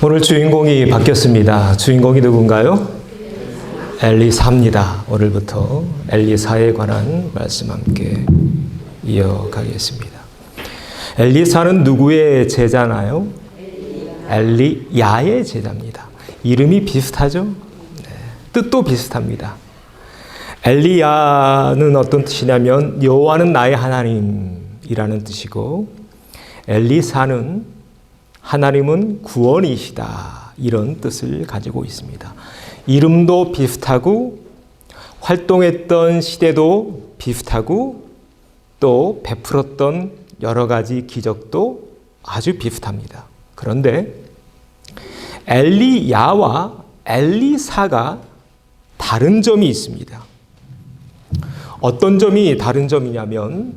오늘 주인공이 바뀌었습니다. 주인공이 누군가요? 엘리사입니다. 오늘부터 엘리사에 관한 말씀 함께 이어가겠습니다. 엘리사는 누구의 제자나요? 엘리야의 제자입니다. 이름이 비슷하죠? 네. 뜻도 비슷합니다. 엘리야는 어떤 뜻이냐면 여호와는 나의 하나님이라는 뜻이고, 엘리사는 하나님은 구원이시다, 이런 뜻을 가지고 있습니다. 이름도 비슷하고 활동했던 시대도 비슷하고 또 베풀었던 여러 가지 기적도 아주 비슷합니다. 그런데 엘리야와 엘리사가 다른 점이 있습니다. 어떤 점이 다른 점이냐면,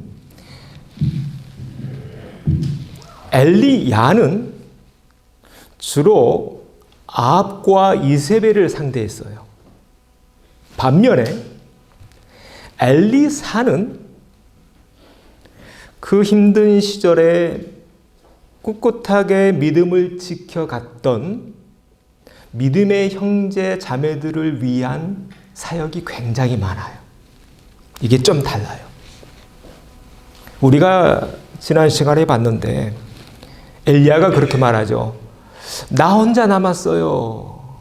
엘리야는 주로 아합과 이세벨을 상대했어요. 반면에 엘리사는 그 힘든 시절에 꿋꿋하게 믿음을 지켜갔던 믿음의 형제 자매들을 위한 사역이 굉장히 많아요. 이게 좀 달라요. 우리가 지난 시간에 봤는데 엘리야가 그렇게 말하죠. 나 혼자 남았어요.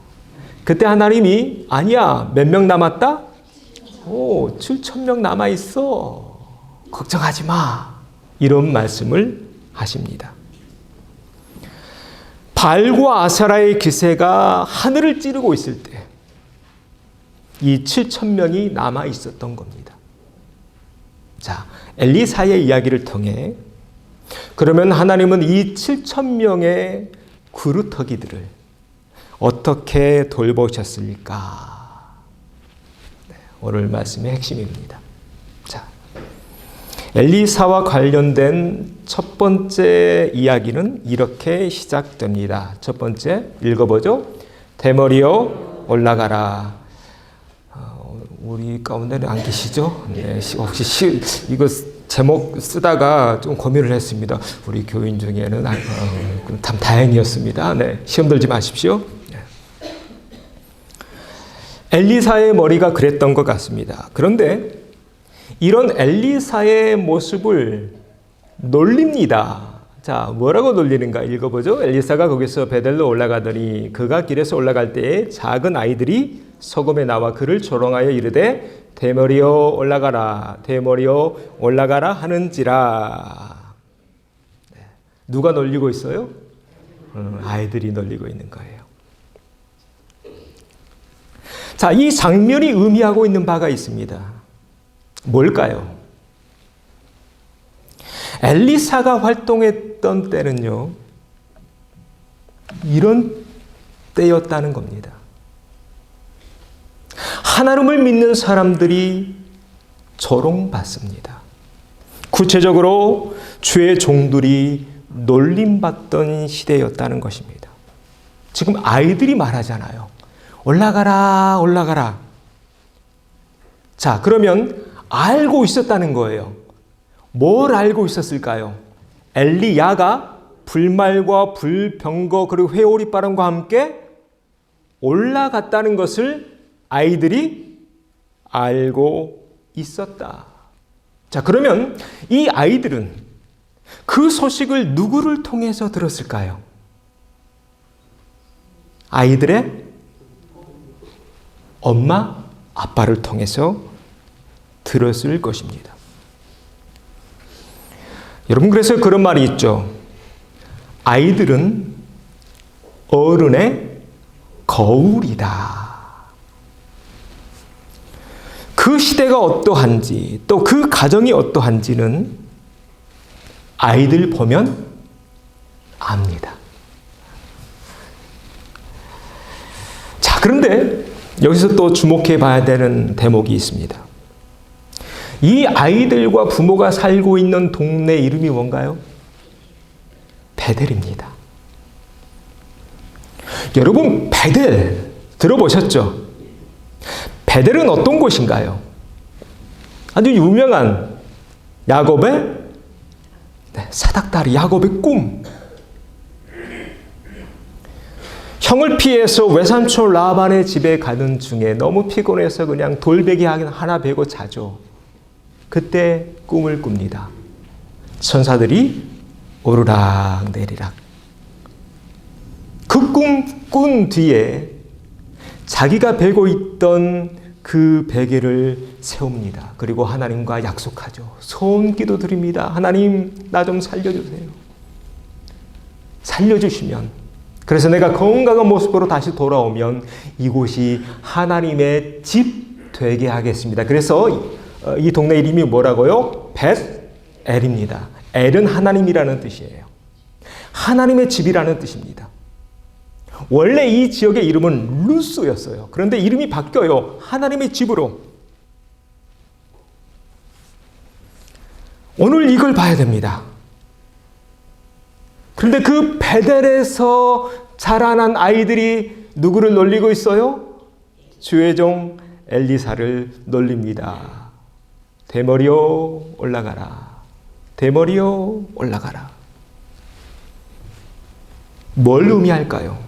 그때 하나님이 아니야, 몇 명 남았다? 7,000명 남아있어. 걱정하지 마. 이런 말씀을 하십니다. 바알과 아세라의 기세가 하늘을 찌르고 있을 때 이 7,000명이 남아 있었던 겁니다. 자, 엘리사의 이야기를 통해 그러면 하나님은 이 7,000명의 그루터기들을 어떻게 돌보셨을까? 네, 오늘 말씀의 핵심입니다. 자, 엘리사와 관련된 첫 번째 이야기는 이렇게 시작됩니다. 첫 번째 읽어보죠. 대머리여 올라가라. 우리 가운데는 안 계시죠? 네, 혹시 이거 제목 쓰다가 좀 고민을 했습니다. 우리 교인 중에는 참 다행이었습니다. 네, 시험 들지 마십시오. 네. 엘리사의 머리가 그랬던 것 같습니다. 그런데 이런 엘리사의 모습을 놀립니다. 자, 뭐라고 놀리는가 읽어보죠. 엘리사가 거기서 베델로 올라가더니 그가 길에서 올라갈 때에 작은 아이들이 소금에 나와 그를 조롱하여 이르되 대머리여 올라가라, 대머리여 올라가라 하는지라. 네. 누가 놀리고 있어요? 아이들이 놀리고 있는 거예요. 자, 이 장면이 의미하고 있는 바가 있습니다. 뭘까요? 엘리사가 활동했던 때는요, 이런 때였다는 겁니다. 하나님을 믿는 사람들이 조롱받습니다. 구체적으로 주의 종들이 놀림받던 시대였다는 것입니다. 지금 아이들이 말하잖아요. 올라가라, 올라가라. 자, 그러면 알고 있었다는 거예요. 뭘 알고 있었을까요? 엘리야가 불말과 불병거 그리고 회오리바람과 함께 올라갔다는 것을 아이들이 알고 있었다. 자, 그러면 이 아이들은 그 소식을 누구를 통해서 들었을까요? 아이들의 엄마, 아빠를 통해서 들었을 것입니다. 여러분, 그래서 그런 말이 있죠. 아이들은 어른의 거울이다. 그 시대가 어떠한지 또 그 가정이 어떠한지는 아이들 보면 압니다. 자, 그런데 여기서 또 주목해 봐야 되는 대목이 있습니다. 이 아이들과 부모가 살고 있는 동네 이름이 뭔가요? 베델입니다. 여러분, 베델 들어보셨죠? 베델은 어떤 곳인가요? 아주 유명한 야곱의 사닥다리, 야곱의 꿈. 형을 피해서 외삼촌 라반의 집에 가는 중에 너무 피곤해서 그냥 돌베개 하나 베고 자죠. 그때 꿈을 꿉니다. 천사들이 오르락 내리락. 그 꿈 꾼 뒤에 자기가 베고 있던 그 베개를 세웁니다. 그리고 하나님과 약속하죠. 소원기도 드립니다. 하나님, 나 좀 살려주세요. 살려주시면, 그래서 내가 건강한 모습으로 다시 돌아오면 이곳이 하나님의 집 되게 하겠습니다. 그래서 이 동네 이름이 뭐라고요? 벳엘입니다. 엘은 하나님이라는 뜻이에요. 하나님의 집이라는 뜻입니다. 원래 이 지역의 이름은 루스였어요. 그런데 이름이 바뀌어요. 하나님의 집으로. 오늘 이걸 봐야 됩니다. 그런데 그 베델에서 자라난 아이들이 누구를 놀리고 있어요? 주의 종 엘리사를 놀립니다. 대머리여 올라가라. 대머리여 올라가라. 뭘 의미할까요?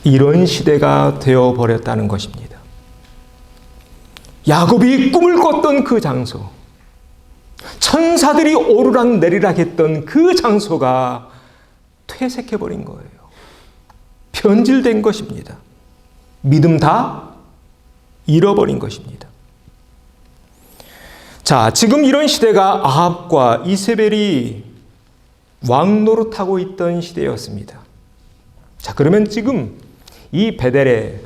이런 시대가 되어버렸다는 것입니다. 야곱이 꿈을 꿨던 그 장소, 천사들이 오르락 내리락 했던 그 장소가 퇴색해버린 거예요. 변질된 것입니다. 믿음 다 잃어버린 것입니다. 자, 지금 이런 시대가 아합과 이세벨이 왕노릇하고 있던 시대였습니다. 자, 그러면 지금 이 베델에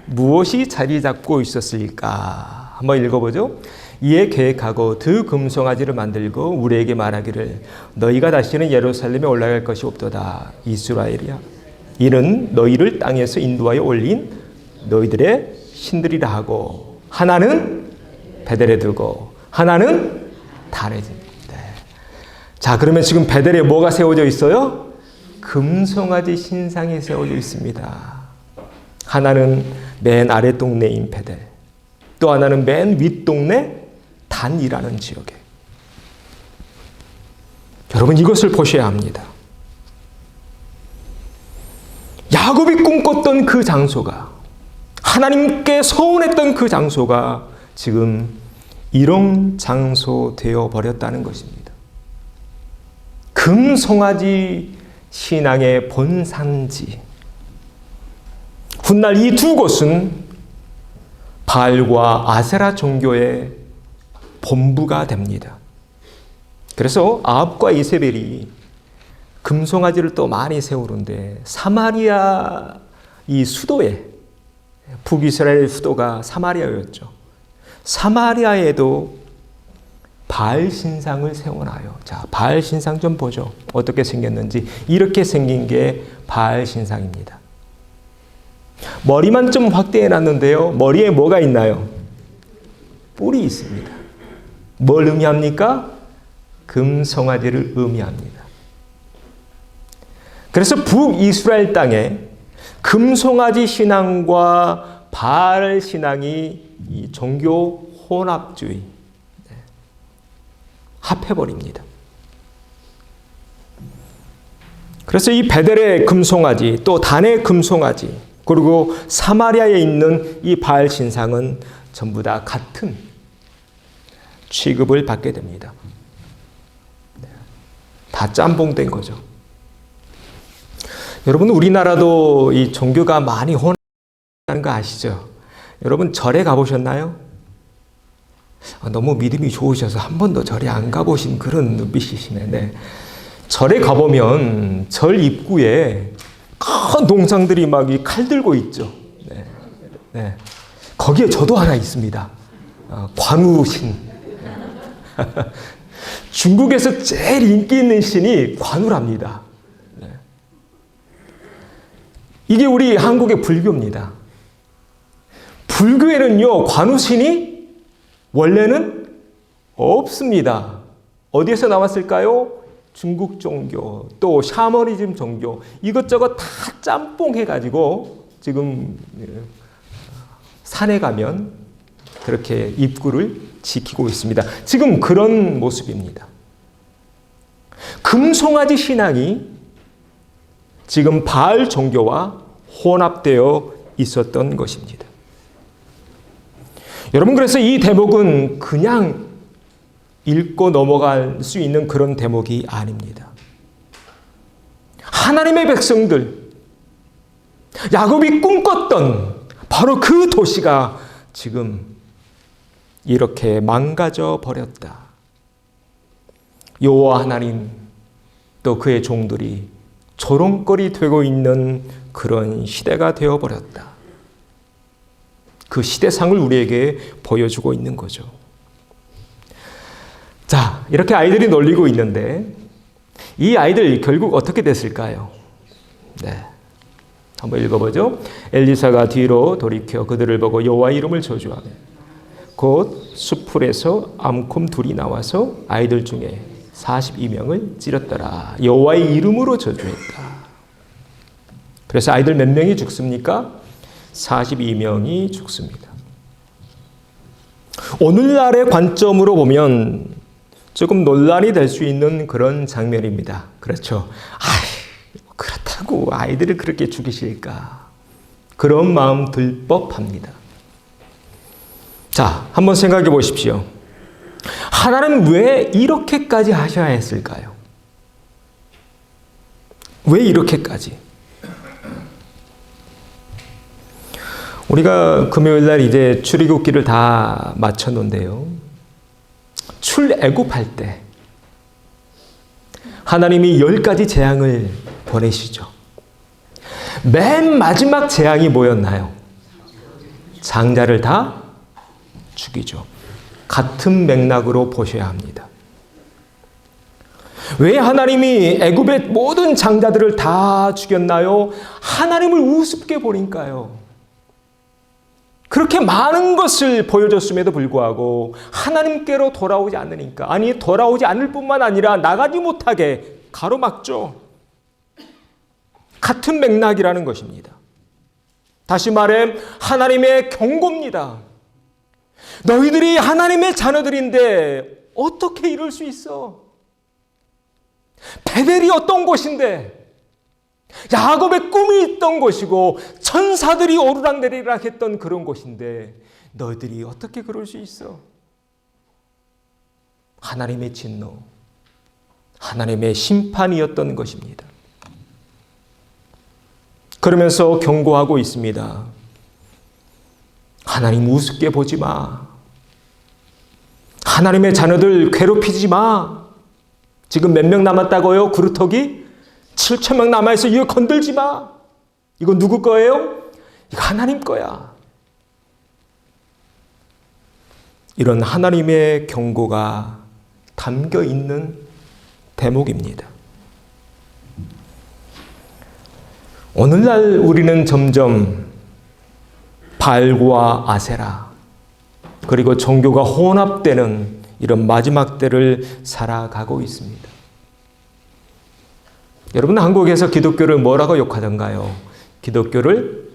무엇이 자리 잡고 있었을까? 한번 읽어보죠. 이에 계획하고 두 금송아지를 만들고 우리에게 말하기를 너희가 다시는 예루살렘에 올라갈 것이 없도다. 이스라엘이야. 이는 너희를 땅에서 인도하여 올린 너희들의 신들이라 하고 하나는 베델에 두고 하나는 달에 둡니다. 자, 그러면 지금 베델에 뭐가 세워져 있어요? 금송아지 신상이 세워져 있습니다. 하나는 맨 아래 동네인 베델, 또 하나는 맨 윗 동네 단이라는 지역에. 여러분, 이것을 보셔야 합니다. 야곱이 꿈꿨던 그 장소가, 하나님께 서운했던 그 장소가 지금 이런 장소 되어 버렸다는 것입니다. 금송아지 신앙의 본산지. 훗날 이 두 곳은 바알과 아세라 종교의 본부가 됩니다. 그래서 아합과 이세벨이 금송아지를 또 많이 세우는데 사마리아 이 수도에, 북이스라엘 수도가 사마리아였죠. 사마리아에도 바알 신상을 세워놔요. 자, 바알 신상 좀 보죠. 어떻게 생겼는지. 이렇게 생긴 게 바알 신상입니다. 머리만 좀 확대해 놨는데요. 머리에 뭐가 있나요? 뿔이 있습니다. 뭘 의미합니까? 금송아지를 의미합니다. 그래서 북이스라엘 땅에 금송아지 신앙과 바알 신앙이 이 종교 혼합주의, 합해버립니다. 그래서 이 베델의 금송아지, 또 단의 금송아지, 그리고 사마리아에 있는 이 바알 신상은 전부 다 같은 취급을 받게 됩니다. 다 짬뽕된 거죠. 여러분, 우리나라도 이 종교가 많이 혼합하는 거 아시죠? 여러분, 절에 가보셨나요? 너무 믿음이 좋으셔서 한 번도 절에 안 가보신 그런 눈빛이시네. 네. 절에 가보면 절 입구에 큰 동상들이 막 이 칼 들고 있죠. 네. 네. 거기에 저도 하나 있습니다. 관우신. 중국에서 제일 인기 있는 신이 관우랍니다. 네. 이게 우리 한국의 불교입니다. 불교에는요, 관우신이 원래는 없습니다. 어디에서 나왔을까요? 중국 종교, 또 샤머니즘 종교, 이것저것 다 짬뽕해가지고 지금 산에 가면 그렇게 입구를 지키고 있습니다. 지금 그런 모습입니다. 금송아지 신앙이 지금 바알 종교와 혼합되어 있었던 것입니다. 여러분, 그래서 이 대목은 그냥 읽고 넘어갈 수 있는 그런 대목이 아닙니다. 하나님의 백성들, 야곱이 꿈꿨던 바로 그 도시가 지금 이렇게 망가져 버렸다. 여호와 하나님 또 그의 종들이 조롱거리 되고 있는 그런 시대가 되어버렸다. 그 시대상을 우리에게 보여주고 있는 거죠. 자, 이렇게 아이들이 놀리고 있는데 이 아이들 결국 어떻게 됐을까요? 네, 한번 읽어보죠. 엘리사가 뒤로 돌이켜 그들을 보고 여호와의 이름을 저주하며 곧 숲풀에서 암곰 둘이 나와서 아이들 중에 42명을 찌렸더라. 여호와의 이름으로 저주했다. 그래서 아이들 몇 명이 죽습니까? 42명이 죽습니다. 오늘날의 관점으로 보면 조금 논란이 될 수 있는 그런 장면입니다. 그렇죠. 그렇다고 아이들을 그렇게 죽이실까? 그런 마음 들 법합니다. 자, 한번 생각해 보십시오. 하나님 왜 이렇게까지 하셔야 했을까요? 왜 이렇게까지? 우리가 금요일날 이제 출애굽기를 다 마쳤는데요. 출애굽할 때 하나님이 10가지 재앙을 보내시죠. 맨 마지막 재앙이 뭐였나요? 장자를 다 죽이죠. 같은 맥락으로 보셔야 합니다. 왜 하나님이 애굽의 모든 장자들을 다 죽였나요? 하나님을 우습게 보니까요. 그렇게 많은 것을 보여줬음에도 불구하고 하나님께로 돌아오지 않으니까, 아니 돌아오지 않을 뿐만 아니라 나가지 못하게 가로막죠. 같은 맥락이라는 것입니다. 다시 말해 하나님의 경고입니다. 너희들이 하나님의 자녀들인데 어떻게 이럴 수 있어? 베델이 어떤 곳인데, 야곱의 꿈이 있던 곳이고 천사들이 오르락내리락 했던 그런 곳인데 너희들이 어떻게 그럴 수 있어? 하나님의 진노, 하나님의 심판이었던 것입니다. 그러면서 경고하고 있습니다. 하나님 우습게 보지 마. 하나님의 자녀들 괴롭히지 마. 지금 몇 명 남았다고요? 그루터기? 7,000명 남아있어. 이거 건들지 마. 이거 누구 거예요? 이거 하나님 거야. 이런 하나님의 경고가 담겨 있는 대목입니다. 오늘날 우리는 점점 바알과 아세라 그리고 종교가 혼합되는 이런 마지막 때를 살아가고 있습니다. 여러분, 한국에서 기독교를 뭐라고 욕하던가요? 기독교를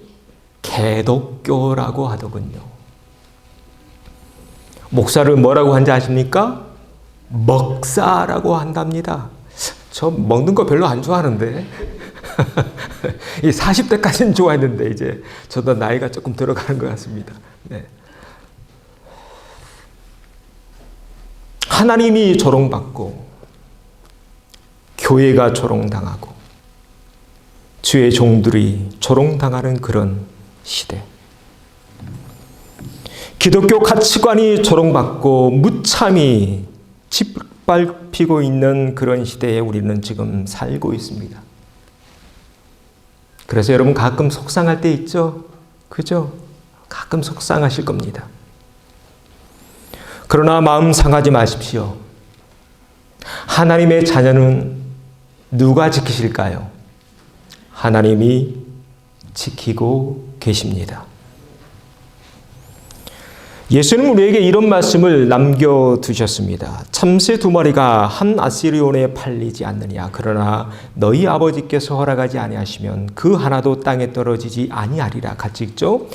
개독교라고 하더군요. 목사를 뭐라고 한지 아십니까? 먹사라고 한답니다. 저 먹는 거 별로 안 좋아하는데 이 40대까지는 좋아했는데 이제 저도 나이가 조금 들어가는 것 같습니다. 네. 하나님이 조롱받고 교회가 조롱당하고 주의 종들이 조롱당하는 그런 시대. 기독교 가치관이 조롱받고 무참히 짓밟히고 있는 그런 시대에 우리는 지금 살고 있습니다. 그래서 여러분 가끔 속상할 때 있죠? 그죠? 가끔 속상하실 겁니다. 그러나 마음 상하지 마십시오. 하나님의 자녀는 누가 지키실까요? 하나님이 지키고 계십니다. 예수는 우리에게 이런 말씀을 남겨두셨습니다. 참새 2마리가 한 아시리온에 팔리지 않느냐. 그러나 너희 아버지께서 허락하지 아니하시면 그 하나도 땅에 떨어지지 아니하리라. 같이 읽죠.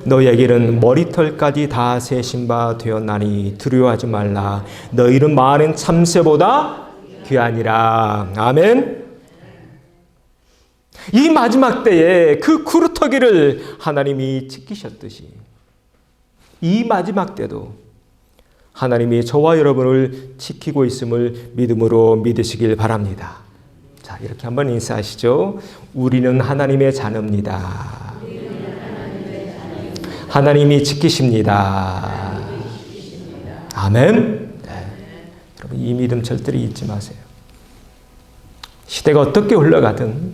너희에게는 머리털까지 다 세신 바 되었나니 두려워하지 말라. 너희는 많은 참새보다 귀하니라. 아멘. 이 마지막 때에 그 구루터기를 하나님이 지키셨듯이 이 마지막 때도 하나님이 저와 여러분을 지키고 있음을 믿음으로 믿으시길 바랍니다. 자, 이렇게 한번 인사하시죠. 우리는 하나님의 자녀입니다. 하나님이 지키십니다. 아멘. 네. 여러분, 이 믿음 절대로 잊지 마세요. 시대가 어떻게 흘러가든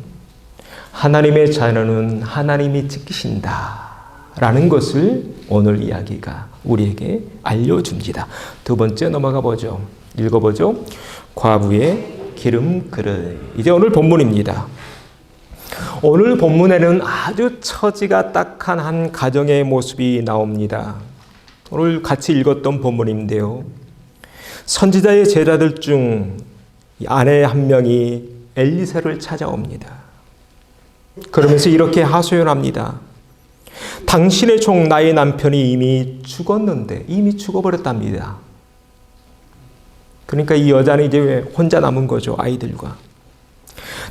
하나님의 자녀는 하나님이 지키신다라는 것을 오늘 이야기가 우리에게 알려줍니다. 두 번째 넘어가 보죠. 읽어보죠. 과부의 기름 그릇. 이제 오늘 본문입니다. 오늘 본문에는 아주 처지가 딱한 한 가정의 모습이 나옵니다. 오늘 같이 읽었던 본문인데요. 선지자의 제자들 중 아내 한 명이 엘리사를 찾아옵니다. 그러면서 이렇게 하소연합니다. 당신의 종 나의 남편이 이미 죽었는데 이미 죽어버렸답니다. 그러니까 이 여자는 이제 혼자 남은 거죠. 아이들과.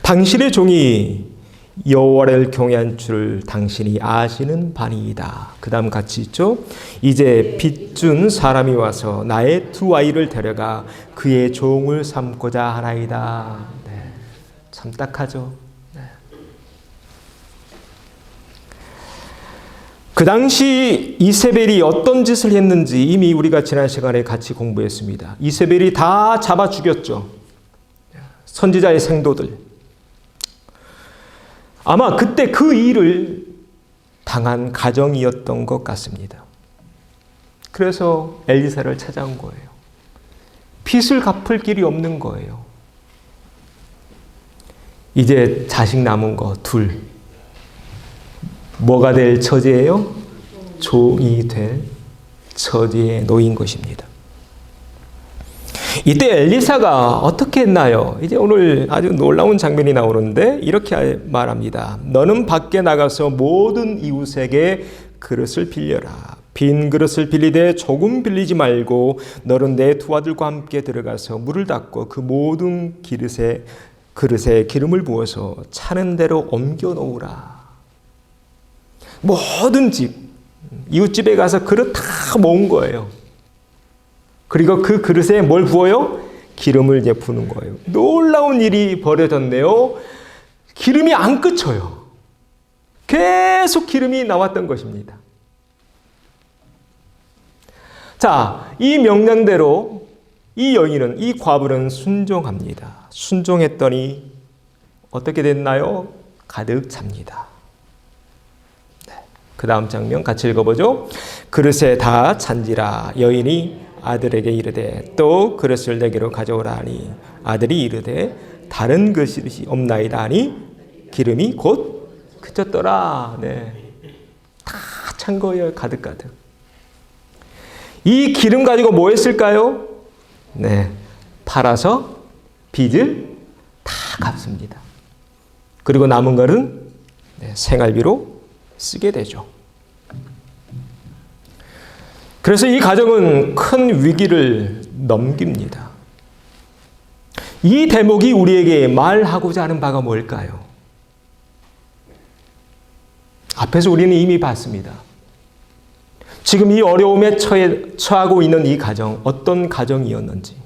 당신의 종이 여호와를 경외한 줄 당신이 아시는 바니이다. 그 다음 같이 있죠. 이제 빚준 사람이 와서 나의 두 아이를 데려가 그의 종을 삼고자 하나이다. 네. 참 딱하죠. 네. 그 당시 이세벨이 어떤 짓을 했는지 이미 우리가 지난 시간에 같이 공부했습니다. 이세벨이 다 잡아 죽였죠. 선지자의 생도들. 아마 그때 그 일을 당한 가정이었던 것 같습니다. 그래서 엘리사를 찾아온 거예요. 빚을 갚을 길이 없는 거예요. 이제 자식 남은 거 둘. 뭐가 될 처지예요? 종이 될 처지에 놓인 것입니다. 이때 엘리사가 어떻게 했나요? 이제 오늘 아주 놀라운 장면이 나오는데 이렇게 말합니다. 너는 밖에 나가서 모든 이웃에게 그릇을 빌려라. 빈 그릇을 빌리되 조금 빌리지 말고 너는 내 두 아들과 함께 들어가서 물을 닦고 그 모든 그릇에 기름을 부어서 차는 대로 옮겨 놓으라. 모든 집, 이웃집에 가서 그릇 다 모은 거예요. 그리고 그 그릇에 뭘 부어요? 기름을 이제 부는 거예요. 놀라운 일이 벌어졌네요. 기름이 안 그쳐요. 계속 기름이 나왔던 것입니다. 자, 이 명령대로 이 여인은, 이 과부는 순종합니다. 순종했더니 어떻게 됐나요? 가득 찹니다. 네. 그 다음 장면 같이 읽어보죠. 그릇에 다 찬지라. 여인이 아들에게 이르되 또 그릇을 내게로 가져오라 하니 아들이 이르되 다른 그릇이 없나이다 하니 기름이 곧 그쳤더라. 네. 다 찬 거예요. 가득가득. 이 기름 가지고 뭐 했을까요? 네. 팔아서 빚을 다 갚습니다. 그리고 남은 것은 생활비로 쓰게 되죠. 그래서 이 가정은 큰 위기를 넘깁니다. 이 대목이 우리에게 말하고자 하는 바가 뭘까요? 앞에서 우리는 이미 봤습니다. 지금 이 어려움에 처하고 있는 이 가정, 어떤 가정이었는지.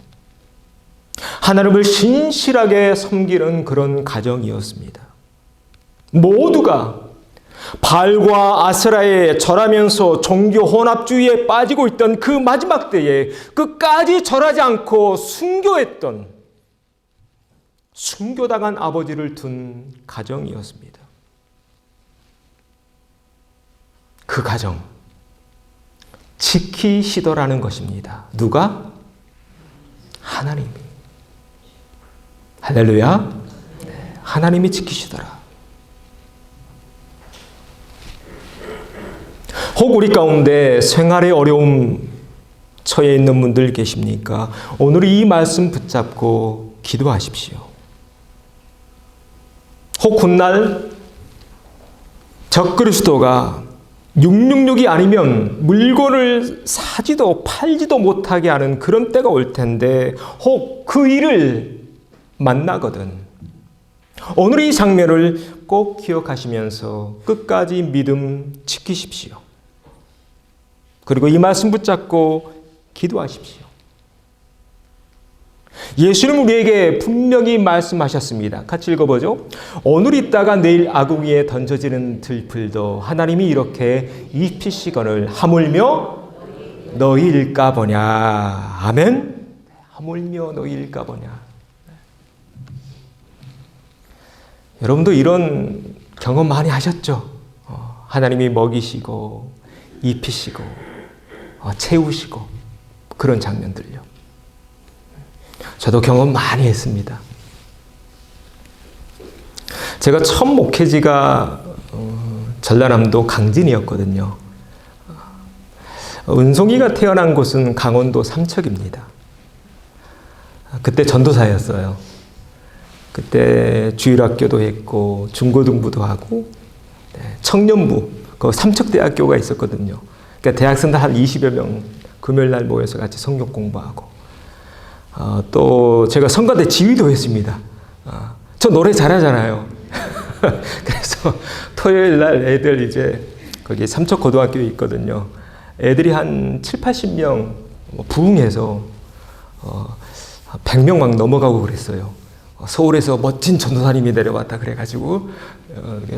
하나님을 신실하게 섬기는 그런 가정이었습니다. 모두가 바알과 아세라에 절하면서 종교 혼합주의에 빠지고 있던 그 마지막 때에 끝까지 절하지 않고 순교했던, 순교당한 아버지를 둔 가정이었습니다. 그 가정 지키시더라는 것입니다. 누가? 하나님이. 할렐루야. 네, 하나님이 지키시더라. 혹 우리 가운데 생활의 어려움 처해 있는 분들 계십니까? 오늘 이 말씀 붙잡고 기도하십시오. 혹 훗날 적그리스도가 666이 아니면 물건을 사지도 팔지도 못하게 하는 그런 때가 올 텐데 혹 그 일을 만나거든 오늘 이 장면을 꼭 기억하시면서 끝까지 믿음 지키십시오. 그리고 이 말씀 붙잡고 기도하십시오. 예수는 우리에게 분명히 말씀하셨습니다. 같이 읽어보죠. 오늘 있다가 내일 아궁 이에 던져지는 들풀도 하나님이 이렇게 입히시거늘 하물며 너희일까 보냐. 아멘. 하물며 너희일까 보냐. 여러분도 이런 경험 많이 하셨죠? 하나님이 먹이시고 입히시고 채우시고 그런 장면들요. 저도 경험 많이 했습니다. 제가 첫 목회지가 전라남도 강진이었거든요. 은송이가 태어난 곳은 강원도 삼척입니다. 그때 전도사였어요. 그때 주일학교도 했고 중고등부도 하고 청년부, 그 삼척대학교가 있었거든요. 그러니까 대학생들 한 20여 명 금요일날 모여서 같이 성경 공부하고 또 제가 성가대 지휘도 했습니다. 저 노래 잘하잖아요. 그래서 토요일날 애들 이제 거기 삼척고등학교에 있거든요. 애들이 한 7, 80명 부흥해서 100명 막 넘어가고 그랬어요. 서울에서 멋진 전도사님이 내려왔다 그래가지고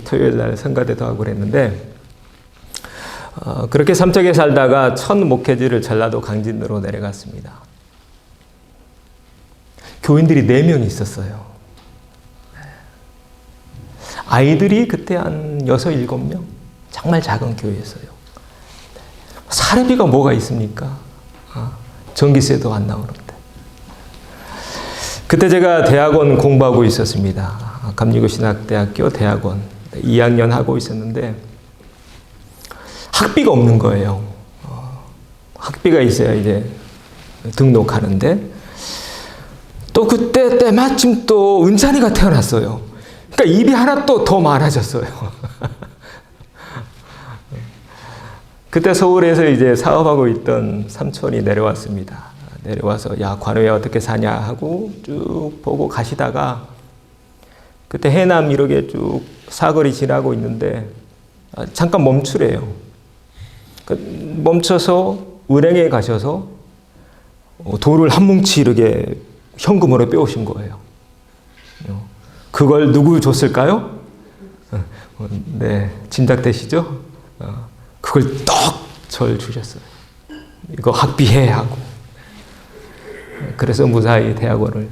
토요일날 성가대도 하고 그랬는데 그렇게 삼척에 살다가 첫 목회지를 전라도 강진으로 내려갔습니다. 교인들이 4명이 있었어요. 아이들이 그때 한 6, 7명? 정말 작은 교회였어요. 사례비가 뭐가 있습니까? 전기세도 안 나오는데. 그때 제가 대학원 공부하고 있었습니다. 감리교신학대학교 대학원 2학년 하고 있었는데 학비가 없는 거예요. 학비가 있어야 이제 등록하는데 또 그때 때마침 또 은찬이가 태어났어요. 그러니까 입이 하나 또 더 많아졌어요. 그때 서울에서 이제 사업하고 있던 삼촌이 내려왔습니다. 내려와서 야 관우야 어떻게 사냐 하고 쭉 보고 가시다가 그때 해남 이렇게 쭉 사거리 지나고 있는데 잠깐 멈추래요. 멈춰서 은행에 가셔서 돈을 한 뭉치 이렇게 현금으로 빼오신 거예요. 그걸 누구 줬을까요? 네, 짐작되시죠? 그걸 떡 절 주셨어요. 이거 학비해 하고. 그래서 무사히 대학원을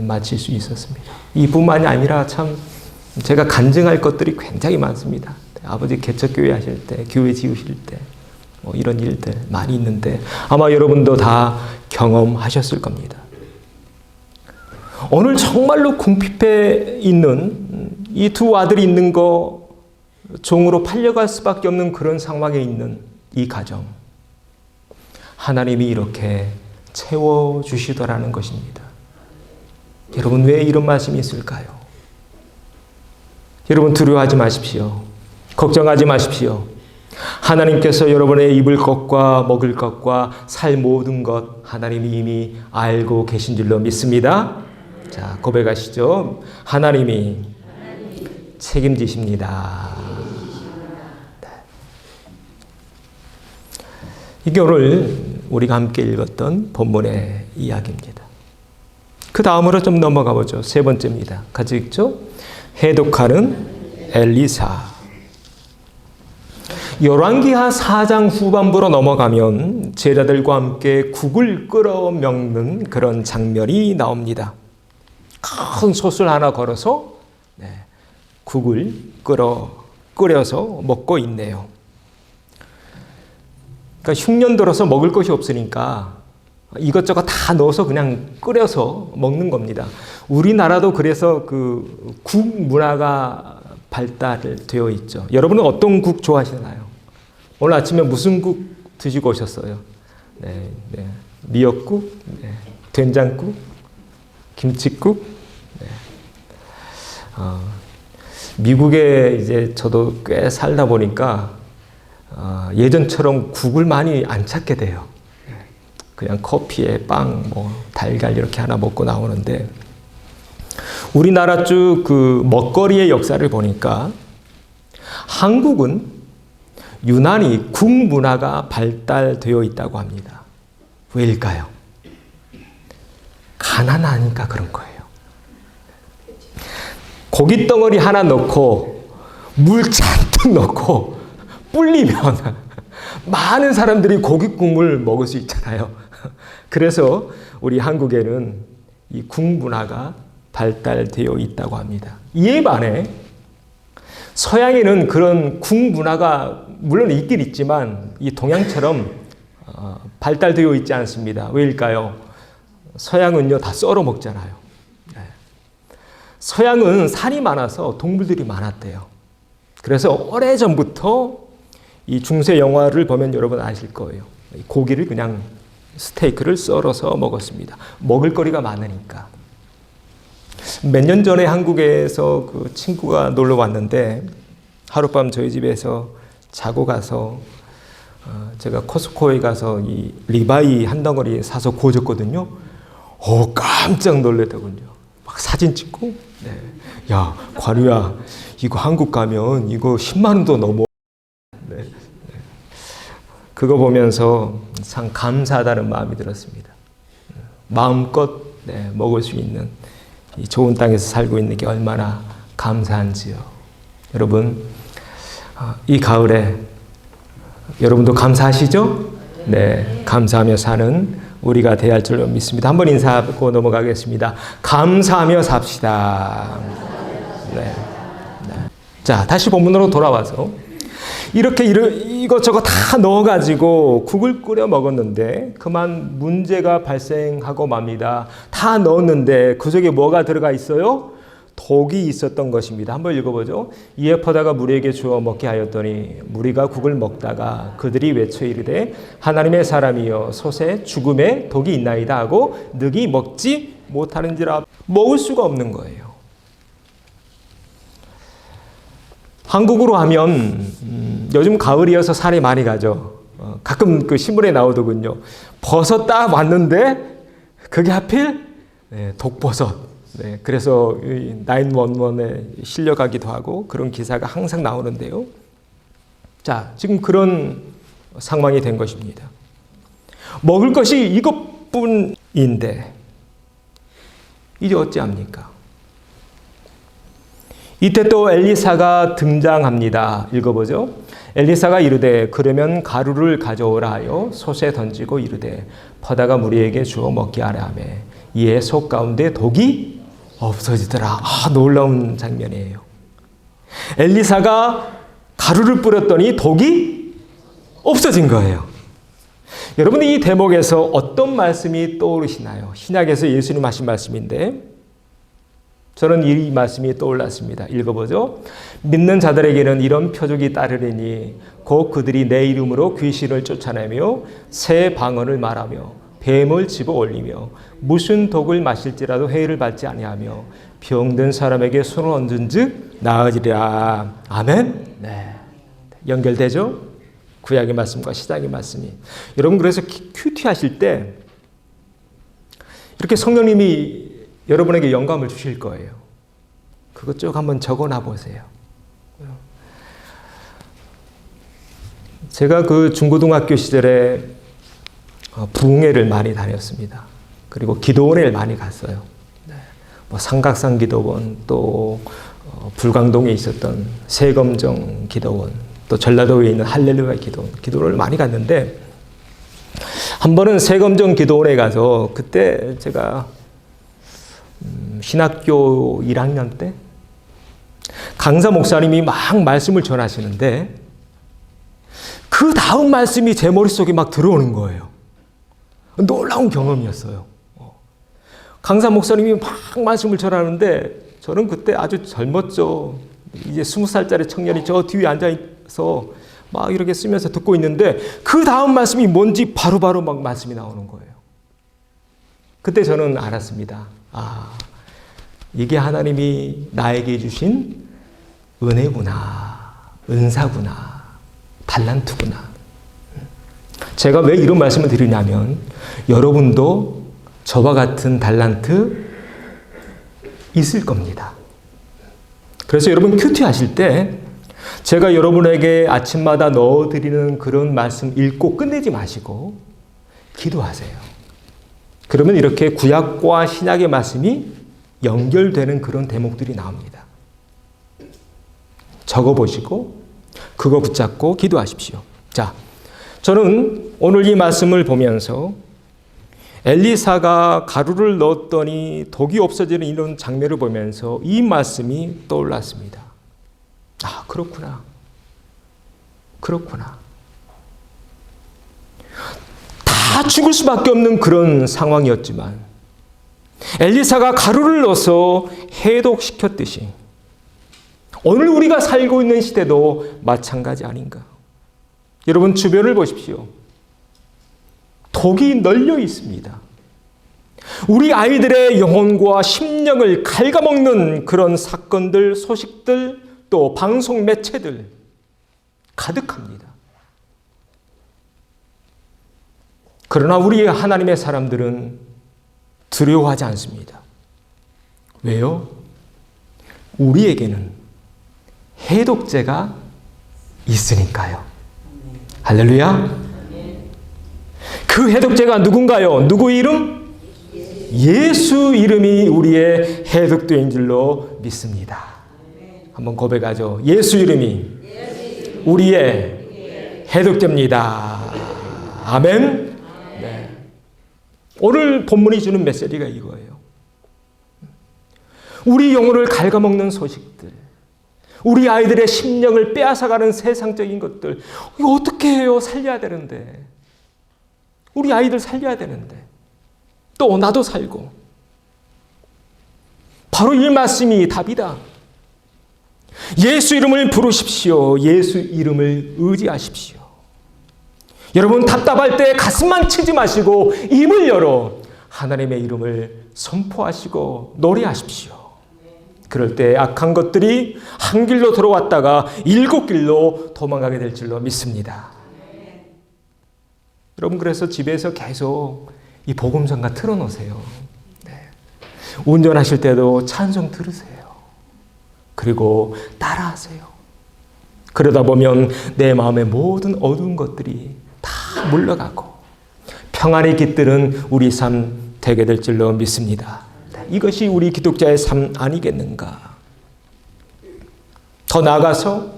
마칠 수 있었습니다. 이뿐만이 아니라 참 제가 간증할 것들이 굉장히 많습니다. 아버지 개척교회 하실 때, 교회 지으실 때 이런 일들 많이 있는데 아마 여러분도 다 경험하셨을 겁니다. 오늘 정말로 궁핍해 있는 이 두 아들이 있는 거 종으로 팔려갈 수밖에 없는 그런 상황에 있는 이 가정. 하나님이 이렇게 채워주시더라는 것입니다. 여러분 왜 이런 말씀이 있을까요? 여러분 두려워하지 마십시오. 걱정하지 마십시오. 하나님께서 여러분의 입을 것과 먹을 것과 살 모든 것 하나님이 이미 알고 계신 줄로 믿습니다. 자, 고백하시죠. 하나님이 책임지십니다. 이게 오늘 우리가 함께 읽었던 본문의 이야기입니다. 그 다음으로 좀 넘어가 보죠. 3번째입니다. 같이 읽죠. 해독하는 엘리사. 열왕기하 4장 후반부로 넘어가면 제자들과 함께 국을 끓여 먹는 그런 장면이 나옵니다. 큰 솥을 하나 걸어서 국을 끓여서 먹고 있네요. 그러니까 흉년 들어서 먹을 것이 없으니까 이것저것 다 넣어서 그냥 끓여서 먹는 겁니다. 우리나라도 그래서 그 국 문화가 발달되어 있죠. 여러분은 어떤 국 좋아하시나요? 오늘 아침에 무슨 국 드시고 오셨어요? 미역국, 된장국, 김치국. 미국에 이제 저도 꽤 살다 보니까 예전처럼 국을 많이 안 찾게 돼요. 그냥 커피에 빵, 달걀 이렇게 하나 먹고 나오는데 우리나라 쭉 그 먹거리의 역사를 보니까 한국은 유난히 국 문화가 발달되어 있다고 합니다. 왜일까요? 가난하니까 그런 거예요. 고기 덩어리 하나 넣고 물 잔뜩 넣고 불리면 많은 사람들이 고기 국물 먹을 수 있잖아요. 그래서 우리 한국에는 이 국 문화가 발달되어 있다고 합니다. 이에 반해 서양에는 그런 국 문화가 물론 있긴 있지만 이 동양처럼 발달되어 있지 않습니다. 왜일까요? 서양은요 다 썰어 먹잖아요. 서양은 산이 많아서 동물들이 많았대요. 그래서 오래전부터 이 중세 영화를 보면 여러분 아실 거예요. 고기를 그냥 스테이크를 썰어서 먹었습니다. 먹을 거리가 많으니까. 몇 년 전에 한국에서 그 친구가 놀러 왔는데 하룻밤 저희 집에서 자고 가서 제가 코스코에 가서 이 리바이 한 덩어리 사서 구워줬거든요. 깜짝 놀랐더군요. 막 사진 찍고, 야, 관우야, 이거 한국 가면 이거 10만 원도 넘어. 그거 보면서 참 감사하다는 마음이 들었습니다. 마음껏 먹을 수 있는 이 좋은 땅에서 살고 있는 게 얼마나 감사한지요. 여러분, 이 가을에 여러분도 감사하시죠? 네, 감사하며 사는 우리가 돼야 할 줄로 믿습니다. 한번 인사하고 넘어가겠습니다. 감사하며 삽시다. 네. 자, 다시 본문으로 돌아와서 이렇게 이것저것 다 넣어가지고 국을 끓여 먹었는데 그만 문제가 발생하고 맙니다. 다 넣었는데 그 속에 뭐가 들어가 있어요? 독이 있었던 것입니다. 한번 읽어보죠. 이에 퍼다가 무리에게 주어 먹게 하였더니 무리가 국을 먹다가 그들이 외쳐 이르되 하나님의 사람이여 솥에 죽음에 독이 있나이다 하고 늑이 먹지 못하는지라. 먹을 수가 없는 거예요. 한국으로 하면 요즘 가을이어서 산에 많이 가죠. 가끔 그 신문에 나오더군요. 버섯 딱 왔는데 그게 하필 독버섯. 그래서 911에 실려가기도 하고 그런 기사가 항상 나오는데요. 자, 지금 그런 상황이 된 것입니다. 먹을 것이 이것뿐인데 이제 어찌합니까? 이때 또 엘리사가 등장합니다. 읽어보죠. 엘리사가 이르되 그러면 가루를 가져오라 하여 솥에 던지고 이르되 퍼다가 무리에게 주어 먹게 하라 하며 이에 솥 가운데 독이 없어지더라. 놀라운 장면이에요. 엘리사가 가루를 뿌렸더니 독이 없어진 거예요. 여러분 이 대목에서 어떤 말씀이 떠오르시나요? 신약에서 예수님 하신 말씀인데 저는 이 말씀이 떠올랐습니다. 읽어보죠. 믿는 자들에게는 이런 표적이 따르리니 곧 그들이 내 이름으로 귀신을 쫓아내며 새 방언을 말하며 뱀을 집어 올리며 무슨 독을 마실지라도 해를 받지 아니하며 병든 사람에게 손을 얹은즉 나아지리라. 아멘. 네, 연결되죠? 구약의 말씀과 신약의 말씀이. 여러분 그래서 큐티하실 때 이렇게 성령님이 여러분에게 영감을 주실 거예요. 그것 쭉 한번 적어놔 보세요. 제가 그 중고등학교 시절에 부흥회를 많이 다녔습니다. 그리고 기도원을 많이 갔어요. 뭐 삼각산 기도원, 또 불광동에 있었던 세검정 기도원, 또 전라도에 있는 할렐루야 기도원, 기도를 많이 갔는데 한 번은 세검정 기도원에 가서 그때 제가 신학교 1학년 때 강사 목사님이 막 말씀을 전하시는데 그 다음 말씀이 제 머릿속에 막 들어오는 거예요. 놀라운 경험이었어요. 강사 목사님이 막 말씀을 전하는데 저는 그때 아주 젊었죠. 이제 20살짜리 청년이 저 뒤에 앉아서 막 이렇게 쓰면서 듣고 있는데 그 다음 말씀이 뭔지 바로바로 막 말씀이 나오는 거예요. 그때 저는 알았습니다. 이게 하나님이 나에게 주신 은혜구나, 은사구나, 달란트구나. 제가 왜 이런 말씀을 드리냐면 여러분도 저와 같은 달란트 있을 겁니다. 그래서 여러분 큐티하실 때 제가 여러분에게 아침마다 넣어드리는 그런 말씀 읽고 끝내지 마시고 기도하세요. 그러면 이렇게 구약과 신약의 말씀이 연결되는 그런 대목들이 나옵니다. 적어보시고 그거 붙잡고 기도하십시오. 자, 저는 오늘 이 말씀을 보면서 엘리사가 가루를 넣었더니 독이 없어지는 이런 장면을 보면서 이 말씀이 떠올랐습니다. 아, 그렇구나. 그렇구나. 다 죽을 수밖에 없는 그런 상황이었지만 엘리사가 가루를 넣어서 해독시켰듯이 오늘 우리가 살고 있는 시대도 마찬가지 아닌가. 여러분 주변을 보십시오. 독이 널려 있습니다. 우리 아이들의 영혼과 심령을 갉아먹는 그런 사건들, 소식들, 또 방송 매체들 가득합니다. 그러나 우리 하나님의 사람들은 두려워하지 않습니다. 왜요? 우리에게는 해독제가 있으니까요. 할렐루야. 그 해독제가 누군가요? 누구 이름? 예수 이름이 우리의 해독제인 줄로 믿습니다. 한번 고백하죠. 예수 이름이 우리의 해독제입니다. 아멘. 네. 오늘 본문이 주는 메시지가 이거예요. 우리 영혼을 갉아먹는 소식들, 우리 아이들의 심령을 빼앗아가는 세상적인 것들, 이거 어떻게 해요? 살려야 되는데. 우리 아이들 살려야 되는데. 또 나도 살고. 바로 이 말씀이 답이다. 예수 이름을 부르십시오. 예수 이름을 의지하십시오. 여러분 답답할 때 가슴만 치지 마시고 입을 열어 하나님의 이름을 선포하시고 노래하십시오. 그럴 때 악한 것들이 한 길로 들어왔다가 7길로 도망가게 될 줄로 믿습니다. 여러분 그래서 집에서 계속 이 복음성가 틀어놓으세요. 네. 운전하실 때도 찬송 들으세요. 그리고 따라하세요. 그러다 보면 내 마음의 모든 어두운 것들이 다 물러가고 평안이 깃드는 우리 삶 되게 될 줄로 믿습니다. 이것이 우리 기독자의 삶 아니겠는가? 더 나아가서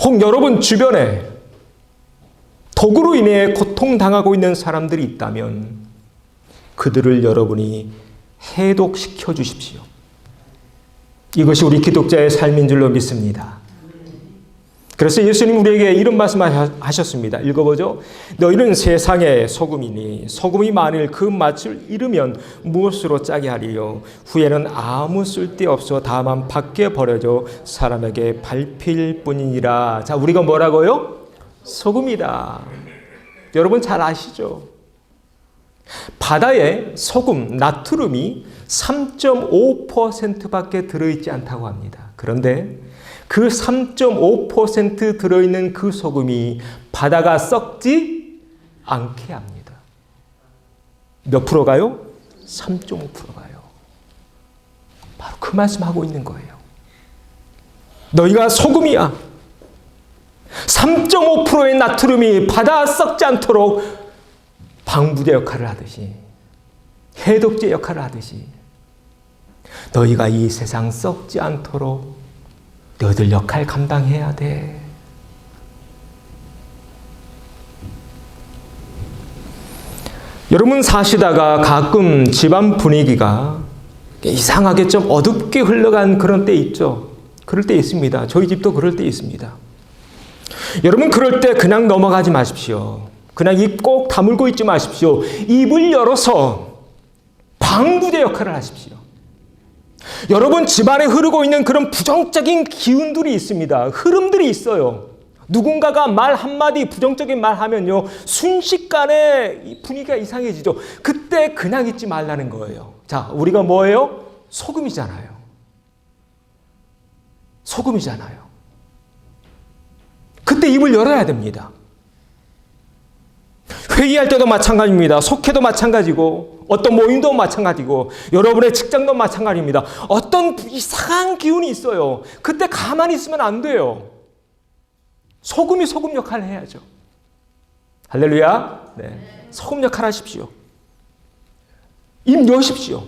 혹 여러분 주변에 독으로 인해 고통당하고 있는 사람들이 있다면 그들을 여러분이 해독시켜 주십시오. 이것이 우리 기독자의 삶인 줄로 믿습니다. 그래서 예수님 우리에게 이런 말씀하셨습니다. 읽어보죠. 너희는 세상의 소금이니 소금이 만일 그 맛을 잃으면 무엇으로 짜게 하리요? 후에는 아무 쓸데없어 다만 밖에 버려져 사람에게 밟힐 뿐이니라. 자, 우리가 뭐라고요? 소금이다. 여러분 잘 아시죠? 바다에 소금, 나트륨이 3.5%밖에 들어있지 않다고 합니다. 그런데 그 3.5% 들어있는 그 소금이 바다가 썩지 않게 합니다. 몇 프로가요? 3.5%가요. 바로 그 말씀하고 있는 거예요. 너희가 소금이야. 3.5%의 나트륨이 바다 썩지 않도록 방부제 역할을 하듯이 해독제 역할을 하듯이 너희가 이 세상 썩지 않도록 너희들 역할 감당해야 돼. 여러분 사시다가 가끔 집안 분위기가 이상하게 좀 어둡게 흘러간 그런 때 있죠. 그럴 때 있습니다. 저희 집도 그럴 때 있습니다. 여러분 그럴 때 그냥 넘어가지 마십시오. 그냥 입 꼭 다물고 있지 마십시오. 입을 열어서 방부제 역할을 하십시오. 여러분 집안에 흐르고 있는 그런 부정적인 기운들이 있습니다. 흐름들이 있어요. 누군가가 말 한마디 부정적인 말 하면요. 순식간에 이 분위기가 이상해지죠. 그때 그냥 있지 말라는 거예요. 자, 우리가 뭐예요? 소금이잖아요. 소금이잖아요. 그때 입을 열어야 됩니다. 회의할 때도 마찬가지입니다. 속회도 마찬가지고 어떤 모임도 마찬가지고 여러분의 직장도 마찬가지입니다. 어떤 이상한 기운이 있어요. 그때 가만히 있으면 안 돼요. 소금이 소금 역할을 해야죠. 할렐루야. 네. 소금 역할 하십시오. 입 여십시오.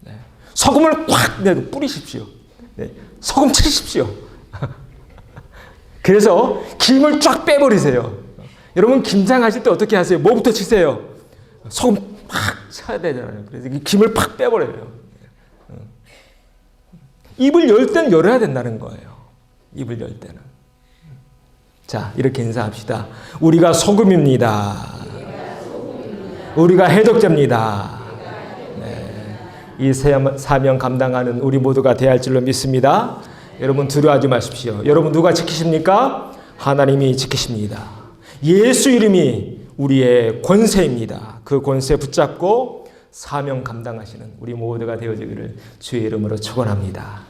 네. 소금을 꽉 뿌리십시오. 네. 소금 치십시오. 그래서 김을 쫙 빼버리세요. 여러분 김장하실 때 어떻게 하세요? 뭐부터 치세요? 소금 팍 쳐야 되잖아요. 그래서 김을 팍 빼버려요. 입을 열 때는 열어야 된다는 거예요. 입을 열 때는. 자, 이렇게 인사합시다. 우리가 소금입니다. 우리가 해독제입니다. 네. 이 사명 감당하는 우리 모두가 되어야 할 줄로 믿습니다. 여러분 두려워하지 마십시오. 여러분 누가 지키십니까? 하나님이 지키십니다. 예수 이름이 우리의 권세입니다. 그 권세 붙잡고 사명 감당하시는 우리 모두가 되어지기를 주의 이름으로 축원합니다.